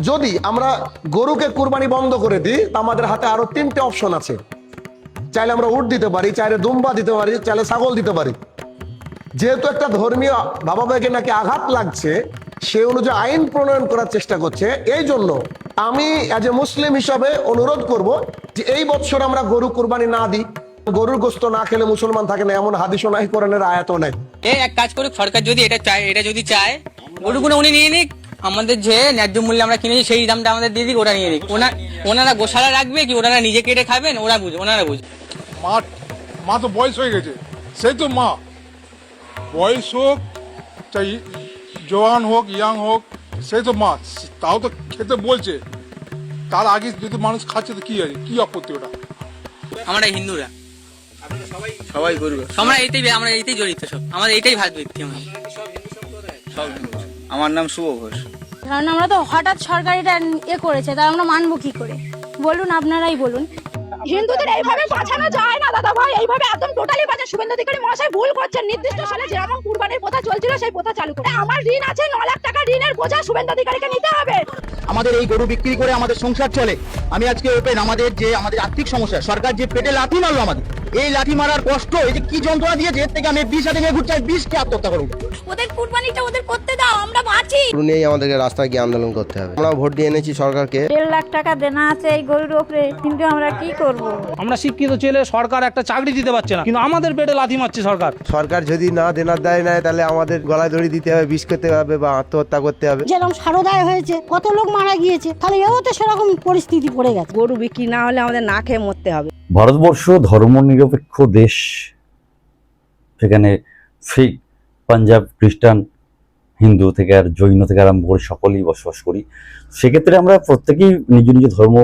যদি আমরা গরুকে কুরবানি বন্ধ করে দিই, আমাদের হাতে আরো 3টে অপশন আছে। চাইলে আমরা উট দিতে পারি, চাইলে দুম্বা দিতে পারি, চাইলে ছাগল দিতে পারি। যেহেতু একটা ধর্মীয় ভাবাবেগে নাকি আঘাত লাগছে, সে অনুযায়ী আইন প্রণয়ন করার চেষ্টা করছে। এই জন্য আমি অ্যাজ এ মুসলিম হিসাবে অনুরোধ করব যে এই বছর আমরা গরু কুরবানি না দিই। গরুর গোস্ত না খেলে মুসলমান থাকে না, এমন হাদিসও নাই, কোরআনের আয়াতও নাই। এক কাজ করুক সরকার, যদি এটা যদি চায় গরুগুলো উনি নিয়ে নিক, আমাদের যে ন্যায্য মূল্যে আমরা কিনেছি সেই দামটা আমাদের দিয়ে দিক, ওরা নিয়ে নিক। ওনারা গোশালা রাখবে কি ওনারা নিজে কেটে খাবেন, ওনারা বুঝবে। মা তো বয়স হয়ে গেছে, সেই তো মা বয়স হোক চাই জওয়ান হোক ইয়াং হোক, সেই তো মা, তাও তো খেতে বলছে। তার আগে যদি মানুষ খাচ্ছে তো কি আছে, কি আপত্তি ওটা? আমরা হিন্দুরা সবাই গরু, আমরা এইটাই জড়িত, সব আমাদের এইটাই ভাত ভিত্তি। আমার নাম শুভ ঘোষ। কারণ আমরা তো হঠাৎ সরকারিটা করেছে, তা আমরা মানবো কি করে বলুন, আপনারাই বলুন। হিন্দুদের এইভাবে বাঁচানো যায় না দাদা ভাই, এইভাবে একদম টোটালি বাঁচা। শুভেন্দু অধিকারী মহাশয় ভুল করছেন। নির্দিষ্ট সালে যেরকম কুরবানির প্রথা চলছিল সেই প্রথা চালু করে। আমার ঋণ আছে 9 লাখ টাকা, ঋণের বোঝা শুভেন্দু অধিকারীকে নিতে হবে। আমাদের এই গরু বিক্রি করে আমাদের সংসার চলে। আমি আজকে ওপেন আমাদের আর্থিক সমস্যা, সরকার যে পেটে লাঠি মারলো আমাদের, এই লাঠি মারার কষ্ট, এই যে কি যন্ত্রণা দিয়েছে, এর থেকে আমি 20 হাতে নিয়ে ঘুরতে 20কে আত্মহত্যা করবো। ওদের কুরবানিটা ওদের করতে দাও, আমরা বাঁচি। নিয়েই আমাদেরকে রাস্তায় গিয়ে আন্দোলন করতে হবে। আমরা ভোট দিয়ে এনেছি সরকারকে। 1.5 লাখ টাকা দেনা আছে এই গরুর উপরে, কিন্তু আমরা কি করব? আমরা শিক্ষিত ছেলে, সরকার একটা চাকরি দিতে পারছে না, কিন্তু আমাদের পেটে লাথি মারছে সরকার। সরকার যদি না দেনার দায় নেয়, তাহলে আমাদের গলায় দড়ি দিতে হবে, বিষ খেতে হবে বা আত্মহত্যা করতে হবে। যেরকম সারদায় হয়েছে, কত লোক মারা গিয়েছে, তাহলে এও তো সেরকম পরিস্থিতি পড়ে গেছে। গরু বিক্রি না হলে আমাদের না খেয়ে মরতে হবে। ভারতবর্ষ ধর্মনিরপেক্ষ দেশ, সেখানে শিখ, পাঞ্জাব, খ্রিস্টান, হিন্দু থেকে আর জৈন থেকে আরম্ভ করে সকলেই বসবাস করি। সেক্ষেত্রে আমরা প্রত্যেকেই নিজ নিজ ধর্ম,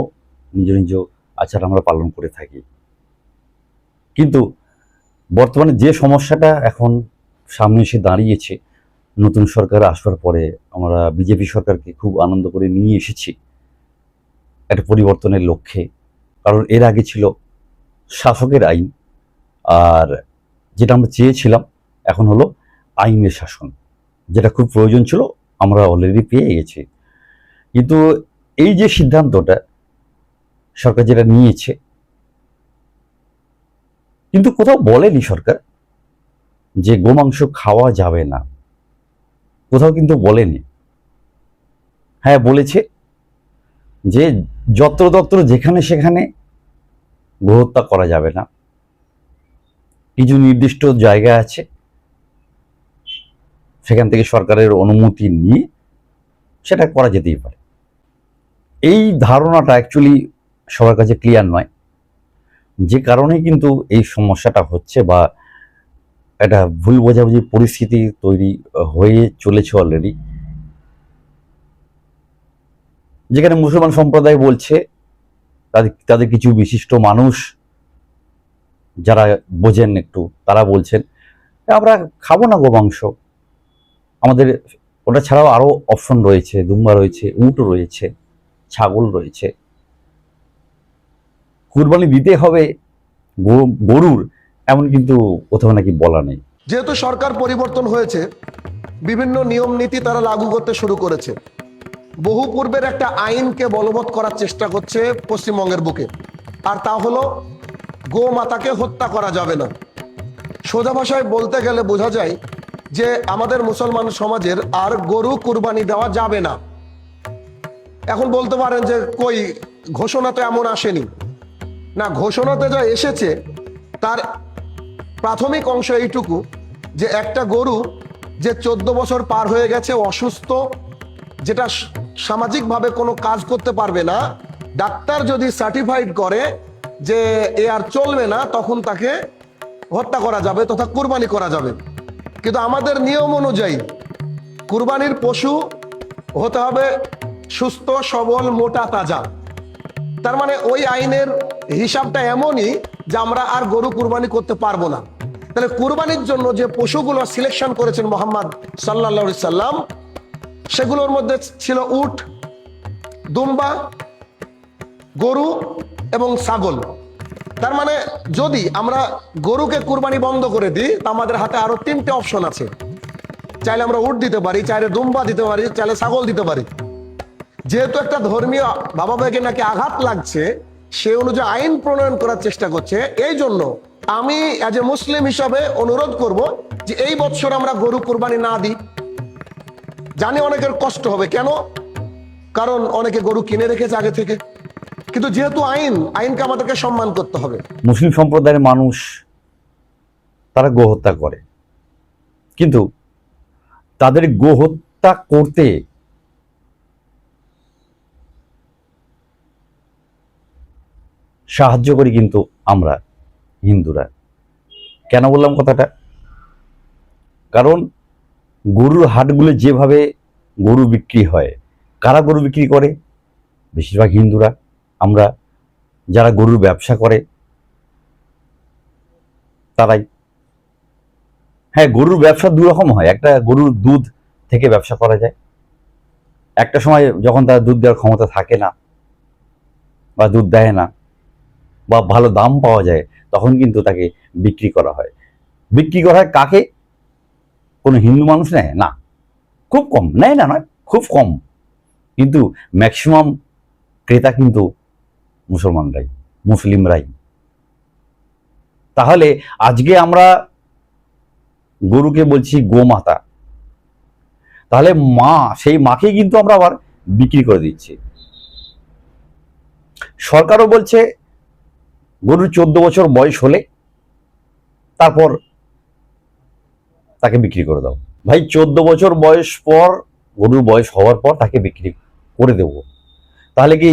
নিজ নিজ আচার আমরা পালন করে থাকি। কিন্তু বর্তমানে যে সমস্যাটা এখন সামনে এসে দাঁড়িয়েছে, নতুন সরকার আসবার পরে আমরা বিজেপি সরকারকে খুব আনন্দ করে নিয়ে এসেছি একটা পরিবর্তনের লক্ষ্যে। কারণ এর আগে ছিল শাসকের আইন, আর যেটা আমরা চেয়েছিলাম এখন হলো আইনের শাসন, যেটা খুব প্রয়োজন ছিল, আমরা অলরেডি পেয়ে গেছি। কিন্তু এই যে সিদ্ধান্তটা সরকার যেটা নিয়েছে, কিন্তু কোথাও বলেনি সরকার যে গোমাংস খাওয়া যাবে না, কোথাও কিন্তু বলেনি। হ্যাঁ, বলেছে যে যত্রতত্র যেখানে সেখানে গোহত্যা করা যাবে না, কিছু নির্দিষ্ট জায়গা আছে সেখান থেকে সরকারের অনুমতি নিয়ে সেটা করা যেতেই পারে। এই ধারণাটা অ্যাকচুয়ালি সবার কাছে ক্লিয়ার নয়, যে কারণে কিন্তু এই সমস্যাটা হচ্ছে বা একটা ভুল বোঝাবুঝি পরিস্থিতি তৈরি হয়ে চলেছে অলরেডি। যেখানে মুসলমান সম্প্রদায় বলছে, তাদের কিছু বিশিষ্ট মানুষ যারা বোঝেন একটু, তারা বলছেন আমরা খাবো না গোমাংস, আমাদের ওটা ছাড়াও আরো অপশন রয়েছে, দুম্বা রয়েছে, উট রয়েছে, ছাগল রয়েছে, কুরবানি দিতে হবে গরুর, এমন কিন্তু কোথাও নাকি বলা নেই। যেহেতু সরকার পরিবর্তন হয়েছে, বিভিন্ন নিয়ম নীতি তারা লাগু করতে শুরু করেছে। বহু পূর্বের একটা আইনকে বলবৎ করার চেষ্টা করছে পশ্চিমবঙ্গের বুকে, আর তা হলো গোমাতাকে হত্যা করা যাবে না। সোজা ভাষায় বলতে গেলে বোঝা যায় যে আমাদের মুসলমান সমাজের আর গরু কুরবানি দেওয়া যাবে না। এখন বলতে পারেন যে কই, ঘোষণা তো এমন আসেনি। না, ঘোষণাতে যা এসেছে তার প্রাথমিক অংশ এইটুকু যে একটা গরু যে 14 বছর পার হয়ে গেছে, অসুস্থ, যেটা সামাজিকভাবে কোনো কাজ করতে পারবে না, ডাক্তার যদি সার্টিফাইড করে যে এ আর চলবে না, তখন তাকে হত্যা করা যাবে তথা কুরবানি করা যাবে। কিন্তু আমাদের নিয়ম অনুযায়ী কুরবানির পশু হতে হবে সুস্থ, সবল, মোটা, তাজা। তার মানে ওই আইনের হিসাবটা এমনই যে আমরা আর গরু কুরবানি করতে পারবো না। তাহলে কুরবানির জন্য যে পশুগুলো সিলেকশন করেছেন মোহাম্মদ সাল্লাল্লাহু আলাইহি সাল্লাম, সেগুলোর মধ্যে ছিল উট, দুম্বা, গরু এবং ছাগল। তার মানে যদি আমরা গরুকে কুরবানি বন্ধ করে দিই, আমাদের হাতে আরো 3টে অপশন আছে। চাইলে আমরা উট দিতে পারি, চাইলে দুম্বা দিতে পারি, চাইলে ছাগল দিতে পারি। যেহেতু একটা ধর্মীয় ভাবাবেগে নাকি আঘাত লাগছে, সে অনুযায়ী আইন প্রণয়ন করার চেষ্টা করছে। এই জন্য আমি অ্যাজ এ মুসলিম হিসাবে অনুরোধ করব যে এই বছর আমরা গরু কোরবানি না দিই। জানি অনেকের কষ্ট হবে, কেন? কারণ অনেকে গরু কিনে রেখেছে আগে থেকে। কিন্তু যেহেতু আইনকে আমাদেরকে সম্মান করতে হবে। মুসলিম সম্প্রদায়ের মানুষ তারা গোহত্যা করে, কিন্তু তাদের গোহত্যা করতে সাহায্য করি কিন্তু আমরা হিন্দুরা। কেন বললাম কথাটা? কারণ গরুর হাটগুলো যেভাবে গরু বিক্রি হয়, কারা গরু বিক্রি করে? বেশিরভাগ হিন্দুরা। আমরা যারা গরুর ব্যবসা করে তারাই। হ্যাঁ, গরুর ব্যবসা দু রকম হয়। একটা গরুর দুধ থেকে ব্যবসা করা যায়, একটা সময় যখন তার দুধ দেওয়ার ক্ষমতা থাকে না বা দুধ দেয় না বা ভালো দাম পাওয়া যায়, তখন কিন্তু তাকে বিক্রি করা হয়। বিক্রি করা হয় কাকে? কোনো হিন্দু মানুষ নেয় না, খুব কম নেয় না, নয় খুব কম, কিন্তু ম্যাক্সিমাম ক্রেতা কিন্তু মুসলমানরাই, মুসলিমরাই। তাহলে আজকে আমরা গরুকে বলছি গোমাতা, তাহলে মা, সেই মাকে কিন্তু আমরা আবার বিক্রি করে দিচ্ছি। সরকারও বলছে গরুর 14 বছর বয়স হলে তারপর তাকে বিক্রি করে দাও। ভাই, 14 বছর বয়স পর, গরুর বয়স হওয়ার পর তাকে বিক্রি করে দেব। তাহলে কি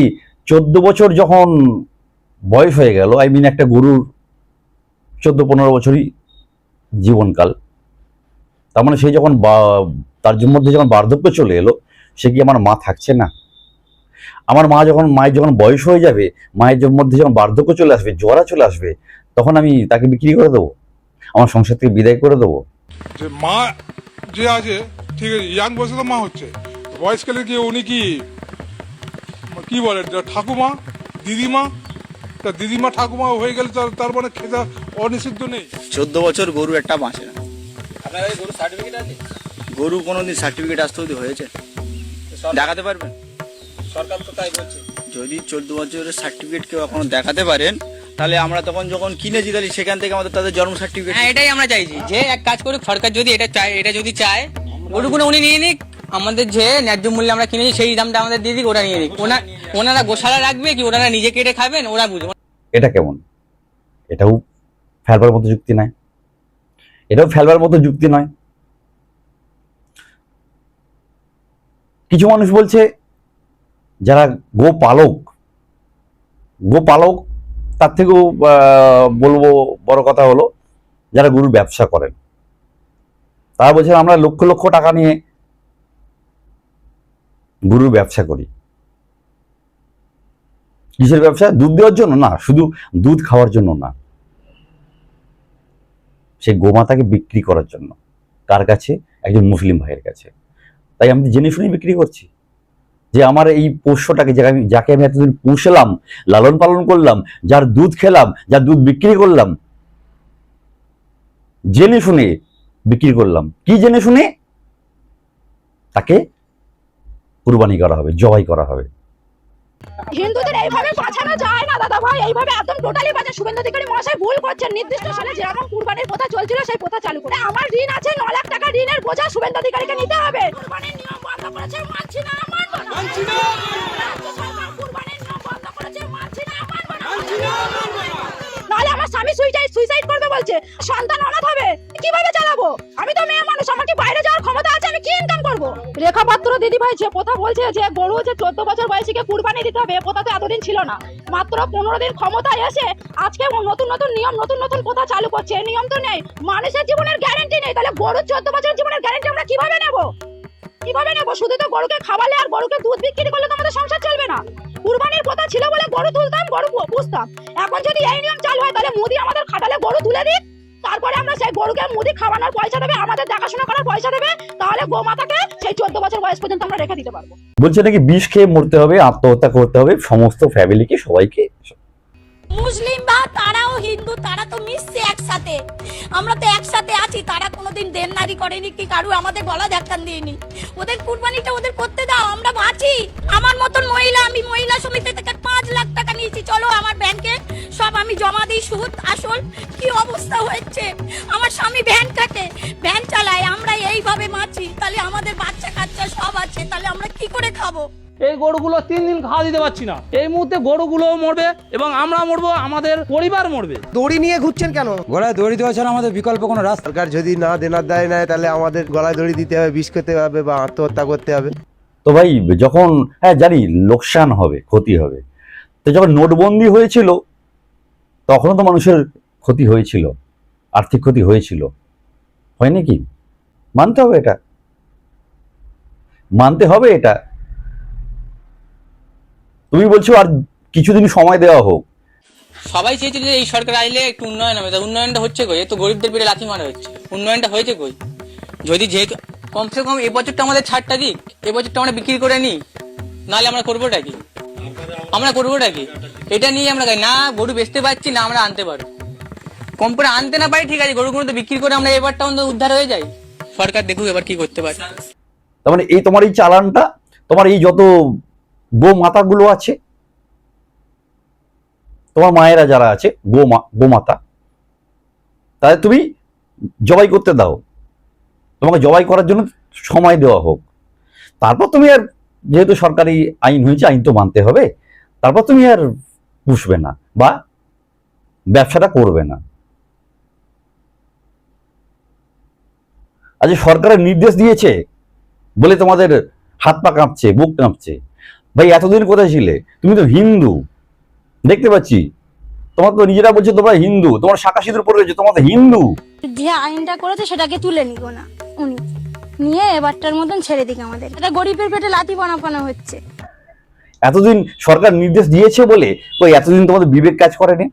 14 বছর যখন বয়স হয়ে গেল, একটা গরুর 14-15 বছরই জীবনকাল, তার মানে সে যখন তার মধ্যে যখন বার্ধক্য চলে এলো, সে কি আমার মা থাকছে না? আমার মায়ের যখন বয়স হয়ে যাবে, মায়ের মধ্যে যখন বার্ধক্য চলে আসবে, জরা চলে আসবে, তখন আমি তাকে বিক্রি করে দেবো, আমার সংসার থেকে বিদায় করে দেবো? যে মা যে আছে, ঠিক আছে, ইয়াং বয়সে তো মা হচ্ছে, বয়সকালে কি উনি কি বলে ঠাকুমা, দিদিমা, তা দিদিমা ঠাকুমা হয়ে গেলে তার মানে খেতে অনিষিদ্ধ নেই। 14 বছর গরু একটা বাঁচে না। আপনার গরু সার্টিফিকেট আছে? গরু কোনোদিন সার্টিফিকেট আসতে অবধি হয়েছে? দেখাতে পারবেন? সরকার তো তাই বলছে। যদি 14 বছরের সার্টিফিকেট কেউ এখনো দেখাতে পারেন, তাহলে আমরা তখন যখন কিনেছি, তাহলে সেখান থেকে আমাদের তাদের জন্ম সার্টিফিকেট। হ্যাঁ, এটাই আমরা চাইছি, যে এক কাজ করুক সরকার, যদি এটা যদি চায়, গরুগুলো উনি নিয়ে নিক, আমাদের যে ন্যায্য মূল্যে আমরা কিনেছি সেই দামটা আমাদের দিয়ে দিক, ওরা নিয়ে নিক। ওনারা গোশালা রাখবে কি ওনারা নিজে কেটে খাবেন, ওরা বুঝবে। এটা কেমন? এটাও ফেলবার মতো যুক্তি নয়, এটাও ফেলবার মতো যুক্তি নয়। কিছু মানুষ বলছে যারা গোপালক তার থেকেও বলবো বড় কথা হলো যারা গরুর ব্যবসা করেন, তারা বলছেন আমরা লক্ষ লক্ষ টাকা নিয়ে গরুর ব্যবসা করি। কিসের ব্যবসা? দুধ দেওয়ার জন্য না, শুধু দুধ খাওয়ার জন্য না, সেই গোমাতাকে বিক্রি করার জন্য। কার কাছে? একজন মুসলিম ভাইয়ের কাছে। তাই আমি জেনে শুনে বিক্রি করছি যে আমার এই পোষ্যটাকে, যাকে আমি এতদিন পুষলাম, লালন পালন করলাম, যার দুধ খেলাম, যার দুধ বিক্রি করলাম, জেনে শুনে বিক্রি করলাম। কি জেনে শুনে? তাকে কুরবানি করা হবে, জবাই করা হবে। হিন্দুদের এইভাবে বাঁচানো যায় না দাদা ভাই, এইভাবে একদম টোটালি বাঁচা। শুভেন্দু অধিকারী মহাশয় ভুল করছেন। নির্দিষ্ট সালে যেরকম কুরবানির প্রথা চলছিল সেই প্রথা চালু করে। আমার ঋণ আছে 9 লাখ টাকা, ঋণের বোঝা শুভেন্দু অধিকারীকে নিতে হবে। কুরবানির নিয়ম বন্ধ করেছে, মানছি না, মানব না। মানছি না। রাজ্য সরকার কুরবানির নিয়ম বন্ধ করেছে, মানছি না, মানব না। মানছি না, মানব না। নাহলে আমার স্বামী সুইসাইড করবে বলছে, সন্তান অনাথ হবে, কিভাবে চালাবো? আমি তো মেয়ে মানুষ, আমার কি বাইরে যাওয়ার ক্ষমতা আছে? আমি কি ইনকাম করবো? রেখা পাত্র দিদি ভাই যে কথা বলছে যে গরু যে 14 বছর বয়সীকে কুরবানি দিতে হবে, এ কথা তো এতদিন ছিল না। মাত্র 15 দিন ক্ষমতায় এসে আজকে নতুন নতুন নিয়ম, নতুন নতুন কথা চালু করছে। এই নিয়ম তো নেই, মানুষের জীবনের গ্যারান্টি নেই। তাহলে গরুর 14 বছর জীবনের গ্যারান্টি আমরা কিভাবে নেব? শুধু তো গরুকে খাওয়ালে আর গরুকে দুধ বিক্রি করলে তো আমাদের সংসার চলবে না। কুরবানির কথা ছিল বলে গরু তুলতাম, গরু পুষতাম। এখন যদি এই নিয়ম চালু হয়, তাহলে মোদি আমাদের খাটালে গরু তুলে দিক, তারপরে আমরা সেই গরুকে মোদি খাওয়ানোর পয়সা দেবে, আমাদের দেখাশোনা করার পয়সা দেবে, তাহলে গোমাতাকে সেই 14 বছর বয়স পর্যন্ত আমরা রেখে দিতে পারবো। বলছে নাকি বিষ খেয়ে মরতে হবে, আত্মহত্যা করতে হবে সমস্ত ফ্যামিলিকে, সবাইকে। মুসলিম বা তারাও হিন্দু, তারা তো মিশছে একসাথে, আমরা তো একসাথে আছি। তারা কোনোদিন দেননারি করেনি কি কারু আমাদের গলা ধাক্কান দিইনি। ওদের কুরবানিটা ওদের করতে দাও, আমরা বাঁচি। আমার মতন মহিলা, আমি মহিলা সমিতি থেকে 5 লাখ টাকা নিয়েছি, চলো আমার ব্যাংকে সব আমি জমা দিই, সুদ আসল। কি অবস্থা হচ্ছে, আমার স্বামী ভ্যান চালায়, আমরা এইভাবে বাঁচি। তাহলে আমাদের বাচ্চা কাচ্চা সব আছে, তাহলে আমরা কি করে খাবো? এই গরুগুলো 3 দিন খাওয়া দিতে পারছি না। এই মুহূর্তে গরুগুলোও মরবে এবং আমরা মরবো, আমাদের পরিবার মরবে। দড়ি নিয়ে ঘুরছেন কেন? গলায় দড়ি দেওয়া ছাড়া আমাদের বিকল্প কোনো রাস্তা। সরকার যদি না দেনার দায় নেয় তাহলে আমাদের গলায় দড়ি দিতে হবে, বিষ খেতে হবে বা আত্মহত্যা করতে হবে। তো ভাই যখন, হ্যাঁ জানি লোকসান হবে, ক্ষতি হবে, তো যখন নোটবন্দি হয়েছিল তখনও তো মানুষের ক্ষতি হয়েছিল, আর্থিক ক্ষতি হয়েছিল, হয় নাকি? মানতে হবে এটা, মানতে হবে এটা। তুমি বলছো আর কিছুদিন সময় দেওয়া হোক। সবাই চেয়েছে যে এই সরকার আইলে একটু উন্নয়ন হবে, তা উন্নয়নটা হচ্ছে কই? এ তো গরিবদের পেটে লাথি মারা হচ্ছে, উন্নয়নটা হয়েছে কই? যদি যেহেতু কমসে কম এবছরটা আমাদের ছাড়টা দিক, এবছরটা আমরা বিক্রি করে নিই, নাহলে আমরা করবোটা কি? এটা নিয়ে আমরা না গরু বেচতে পারছি, না আমরা আনতে পারবো। কম করে আনতে না পারি ঠিক আছে, গরুগুলো তো বিক্রি করে আমরা এবারটা অন্তত উদ্ধার হয়ে যাই। সরকার দেখুক এবার কি করতে পারে। তার মানে এই তোমার এই চালানটা, তোমার এই যত গোমাতাগুলো আছে, তোমার মায়েরা যারা আছে গোমাতা, তাদের তুমি জবাই করতে দাও, তোমাকে জবাই করার জন্য সময় দেওয়া হোক। তারপর তুমি আর, যেহেতু সরকারি আইন হয়েছে, আইন তো মানতে হবে, তারপর তুমি আর পুষবে না বা ব্যবসাটা করবে না। আজ সরকারের নির্দেশ দিয়েছে বলে তোমাদের হাত পা কাঁপছে, বুক কাঁপছে। ভাই এতদিন কোথায় ছিলে? তুমি তো হিন্দু, দেখতে পাচ্ছি। তোমার তো নিজেরা বলছে তোমরা হিন্দু, তোমার শাখা সিঁদুর পরে রয়েছে, তোমার তো হিন্দু। যে আইনটা করেছে সেটাকে তুলে নিব না উনি, নিয়ে এবারটার মতন ছেড়ে দিক আমাদের। এটা গরিবের পেটে লাথি বানাপানা হচ্ছে। এতদিন সরকার নির্দেশ দিয়েছে বলে ওই এতদিন তোমাদের বিবেক কাজ করেনি?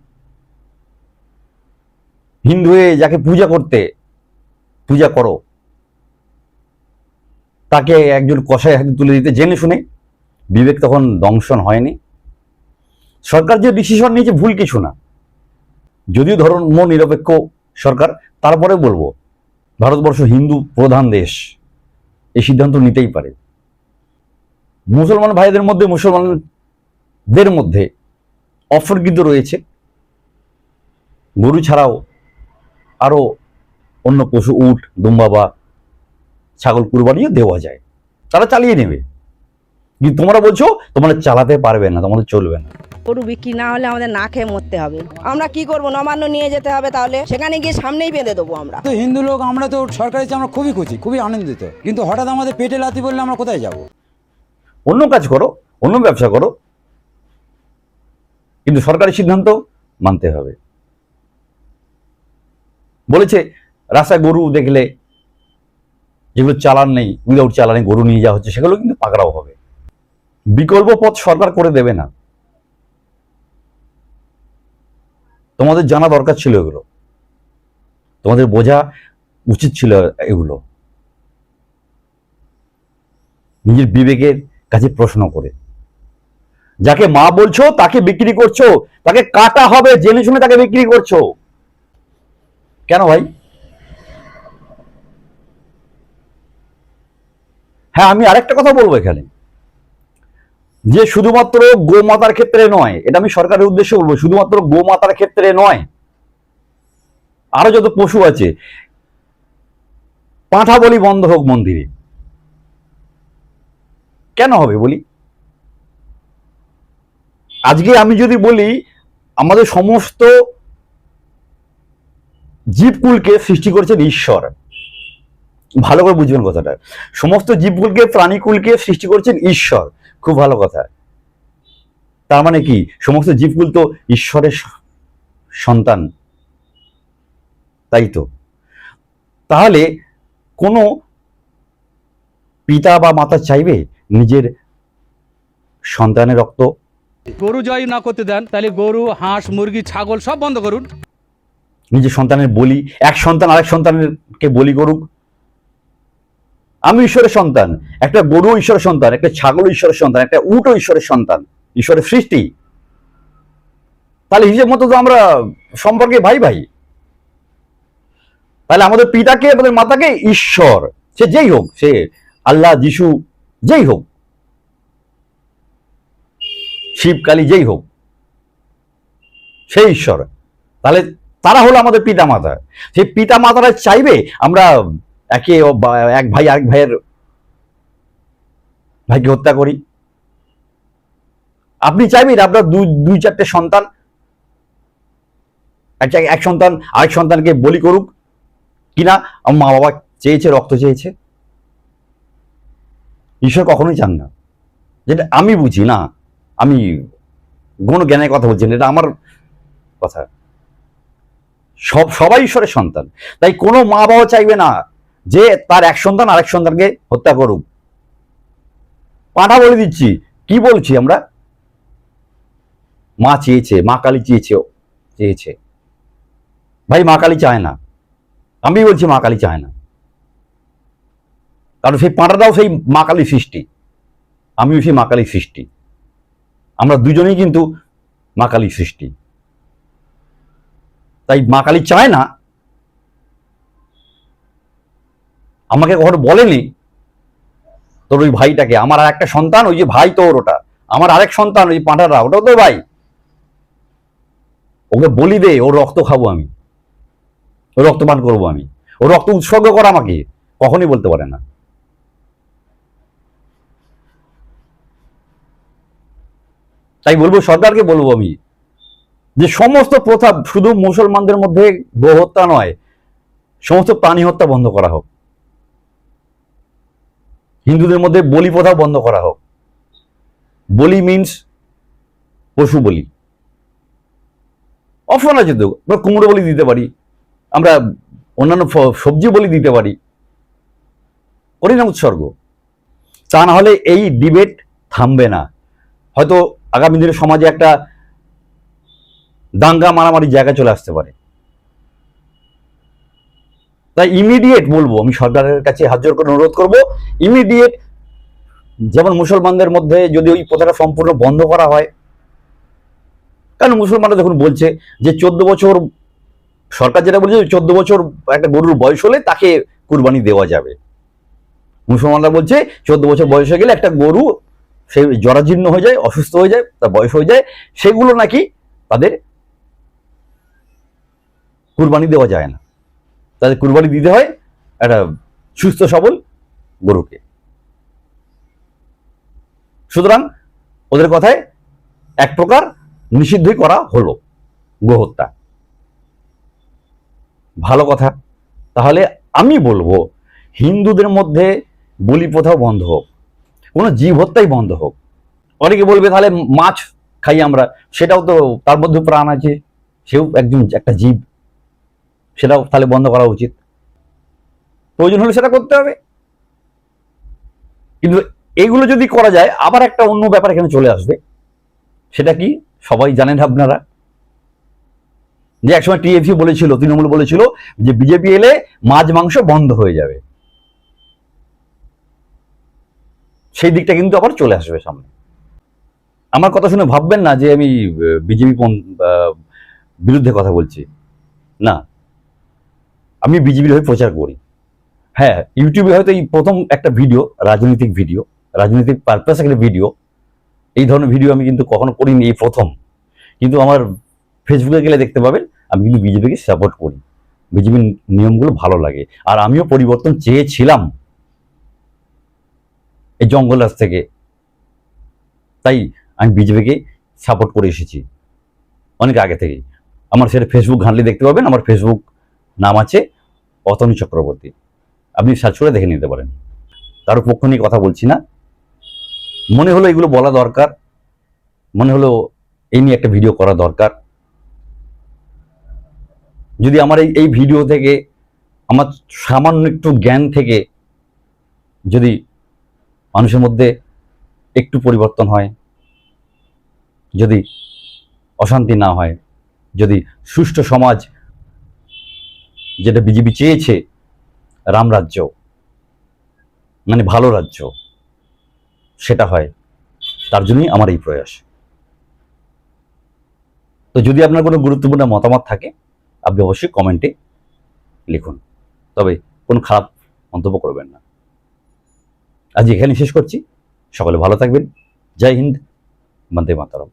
হিন্দু হয়ে যাকে পূজা করো, তাকে একজন কসাই হাতে তুলে দিতে জেনে শুনে বিবেক তখন দংশন হয়নি? সরকার যে ডিসিশন নিয়েছে ভুল কিছু না, যদিও ধর্ম নিরপেক্ষ সরকার, তারপরে বলবো ভারতবর্ষ হিন্দু প্রধান দেশ, এই সিদ্ধান্ত নিতেই পারে। মুসলমান ভাইদের মধ্যে, মুসলমানদের মধ্যে অফরকৃত রয়েছে, গরু ছাড়াও আরো অন্য পশু, উট, দুম্বা বা ছাগল কুরবানিও দেওয়া যায়, তারা চালিয়ে নেবে। কিন্তু তোমরা বলছো তোমরা চালাতে পারবে না, তোমাদের চলবে না। গরু বিক্রি না হলে আমাদের না খেয়ে মরতে হবে। আমরা কি করব? নবান্ন নিয়ে যেতে হবে, তাহলে সেখানে গিয়ে সামনেই বেঁধে দেবো আমরা। তো হিন্দু লোক, আমরা তো সরকারি আমরা খুবই খুশি, খুবই আনন্দিত, কিন্তু হঠাৎ আমাদের পেটে লাথি বললে আমরা কোথায় যাব? অন্য কাজ করো, অন্য ব্যবসা করো, কিন্তু সরকারি সিদ্ধান্ত মানতে হবে। বলেছে রাস্তায় গরু দেখলে, যেগুলো চালান নেই, উইদাউট চালানে গরু নিয়ে যাওয়া হচ্ছে, সেগুলো কিন্তু পাকড়াও হবে। বিকল্প পথ সরকার করে দেবে না। তোমাদের জানা দরকার ছিল এগুলো, তোমাদের বোঝা উচিত ছিল এগুলো, নিজের বিবেকের কাছে প্রশ্ন করে। যাকে মা বলছো তাকে বিক্রি করছো, তাকে কাটা হবে জেনে শুনে তাকে বিক্রি করছো কেন ভাই? হ্যাঁ, আমি আরেকটা কথা বলবো এখানে, যে শুধুমাত্র গোমাতার ক্ষেত্রে নয়, এটা আমি সরকারের উদ্দেশ্যে বলবো, শুধুমাত্র গোমাতার ক্ষেত্রে নয়, আরো যত পশু আছে, পাঁঠা বলি বন্ধ হোক মন্দিরে। কেন হবে বলি? আজকে আমি যদি বলি আমাদের সমস্ত জীবকুলকে সৃষ্টি করেছেন ঈশ্বর, ভালো করে বুঝবেন কথাটা, সমস্ত জীবকুলকে, প্রাণীকুলকে সৃষ্টি করেছেন ঈশ্বর, খুব ভালো কথা। তার মানে কি সমস্ত জীবকুল তো ঈশ্বরের সন্তান, তাই তো? তাহলে কোনো পিতা বা মাতা চাইবে নিজের সন্তানের রক্ত? গরু জয় না করতে দেন, তাহলে গরু, হাঁস, মুরগি, ছাগল সব বন্ধ করুন। নিজের সন্তানের বলি, এক সন্তান আরেক সন্তানকে বলি করুক। আমি ঈশ্বরের সন্তান, একটা গরু ঈশ্বরের সন্তান, একটা ছাগল ঈশ্বরের সন্তান, একটা উটও ঈশ্বরের সন্তান, ঈশ্বরের সৃষ্টি। তাহলে হিসেব মতো তো আমরা সম্পর্কে ভাই ভাই। তাহলে আমাদের পিতাকে, আমাদের মাতাকে ঈশ্বর, সে যেই হোক, সে আল্লাহ, যিশু, যেই হোক, শিব, কালী, যেই হোক, সেই ঈশ্বর। তাহলে তারা হলো আমাদের পিতা মাতা। সেই পিতা মাতারা চাইবে আমরা এক ভাই আরেক ভাইকে হত্যা করি? আপনি চাইবেন আপনার দুই চারটে সন্তান এক সন্তান আরেক সন্তানকে বলি করুক কিনা? আমার মা বাবা চেয়েছে, রক্ত চেয়েছে। ঈশ্বর কখনোই চান না, যেটা আমি বুঝি না। আমি কোনো জ্ঞানের কথা বলছি না, এটা আমার কথা। সবাই ঈশ্বরের সন্তান, তাই কোনো মা বাবা চাইবে না যে তার এক সন্তান আরেক সন্তানকে হত্যা করুক। পাঁঠা বলে দিচ্ছি, কি বলছি আমরা? মা চেয়েছে, মা কালী চেয়েছে ভাই, মা কালী চায় না। আমি বলছি মা কালী চায় না, কারণ সেই পাঁটাটাও সেই মা কালীর সৃষ্টি, আমিও সেই মা কালীর সৃষ্টি। আমরা দুজনেই কিন্তু মা কালীর সৃষ্টি। তাই মা কালী চায় না, আমাকে কখনো বলেনি তোর ওই ভাইটাকে, আমার আর একটা সন্তান, ওই যে ভাই তোর ওটা, আমার আরেক সন্তান ওই পাঁঠাটা, ওটাও তো ভাই, ওকে বলি দে, ওর রক্ত খাবো আমি, ওর রক্ত পান করবো আমি, ওর রক্ত উৎসর্গ করা আমাকে কখনই বলতে পারে না। তাই বলবো, সরকারকে বলবো আমি, যে সমস্ত প্রথা, শুধু মুসলমানদের মধ্যে গো হত্যা নয়, সমস্ত প্রাণী হত্যা বন্ধ করা হোক। হিন্দুদের মধ্যে বলি প্রথা বন্ধ করা হোক। বলি মিন্স পশু বলি, অপশন আছে তো, আমরা কুমড়ো বলি দিতে পারি, আমরা অন্যান্য সবজি বলি দিতে পারি, করি না উৎসর্গ? তা না হলে এই ডিবেট থামবে না। হয়তো আগামী দিনে সমাজে একটা দাঙ্গা মারামারি জায়গা চলে আসতে পারে। তাই ইমিডিয়েট বলবো, আমি সরকারের কাছে হাত জোড় করে অনুরোধ করবো, ইমিডিয়েট যেমন মুসলমানদের মধ্যে যদি ওই প্রথাটা সম্পূর্ণ বন্ধ করা হয়। কারণ মুসলমানরা যখন বলছে যে 14 বছর, সরকার যেটা বলছে 14 বছর একটা গরুর বয়স হলে তাকে কুরবানি দেওয়া যাবে। মুসলমানরা বলছে 14 বছর বয়স হয়ে গেলে একটা গরু সে জরাজীর্ণ হয়ে যায়, অসুস্থ হয়ে যায়, তার বয়স হয়ে যায়, সেগুলো নাকি তাদের কুরবানি দেওয়া যায় না, তাদের কুরবানি দিতে হয় একটা সুস্থ সবল গরুকে। সুতরাং ওদের কথায় এক প্রকার নিষিদ্ধই করা হলো গোহত্যা। ভালো কথা। তাহলে আমি বলবো হিন্দুদের মধ্যে বলি প্রথাও বন্ধ হোক, কোনো জীব হত্যাই বন্ধ হোক। অনেকে বলবে তাহলে মাছ খাই আমরা, সেটাও তো, তার মধ্যে প্রাণ আছে, সেও একটা জীব, সেটাও তাহলে বন্ধ করা উচিত। প্রয়োজন হলে সেটা করতে হবে। কিন্তু এইগুলো যদি করা যায়, আবার একটা অন্য ব্যাপার এখানে চলে আসবে। সেটা কি সবাই জানেন আপনারা, যে একসময় টিএমসি বলেছিল, তৃণমূল বলেছিল যে বিজেপি এলে মাছ মাংস বন্ধ হয়ে যাবে। সেই দিকটা কিন্তু আবার চলে আসবে সামনে। আমার কথা শুনে ভাববেন না যে আমি বিজেপি বিরুদ্ধে কথা বলছি, না, আমি বিজেপির হয়ে প্রচার করি। হ্যাঁ, ইউটিউবে হয়তো এই প্রথম একটা ভিডিও, রাজনৈতিক পারপাস একটা ভিডিও, এই ধরনের ভিডিও আমি কিন্তু কখনো করিনি, এই প্রথম। কিন্তু আমার ফেসবুকে গেলে দেখতে পাবেন আমি কিন্তু বিজেপিকে সাপোর্ট করি, বিজেপির নিয়মগুলো ভালো লাগে। আর আমিও পরিবর্তন চেয়েছিলাম এই জঙ্গলরাজ থেকে, তাই আমি বিজেপিকে সাপোর্ট করে এসেছি অনেক আগে থেকেই। আমার সেটা ফেসবুক ঘাঁটলে দেখতে পাবেন, আমার ফেসবুক নাম আছে অতনু চক্রবর্তী, আপনি সার্চ করে দেখে নিতে পারেন। কারো পক্ষ নিয়ে কথা বলছি না, মনে হলো এগুলো বলা দরকার, মনে হলো এই নিয়ে একটা ভিডিও করা দরকার। যদি আমার এই ভিডিও থেকে, আমার সামান্য একটু জ্ঞান থেকে যদি মানুষের মধ্যে একটু পরিবর্তন হয়, যদি অশান্তি না হয়, যদি সুষ্ঠু সমাজ, যেটা বিজেপি চেয়েছে, রামরাজ্য মানে ভালো রাজ্য, সেটা হয়, তার জন্যই আমার এই প্রয়াস। তো যদি আপনার কোনো গুরুত্বপূর্ণ মতামত থাকে আপনি অবশ্যই কমেন্টে লিখুন, তবে কোনো খারাপ মন্তব্য করবেন না। আজ এখানে শেষ করছি, সকলে ভালো থাকবেন। জয় হিন্দ, বন্দে মাতরম।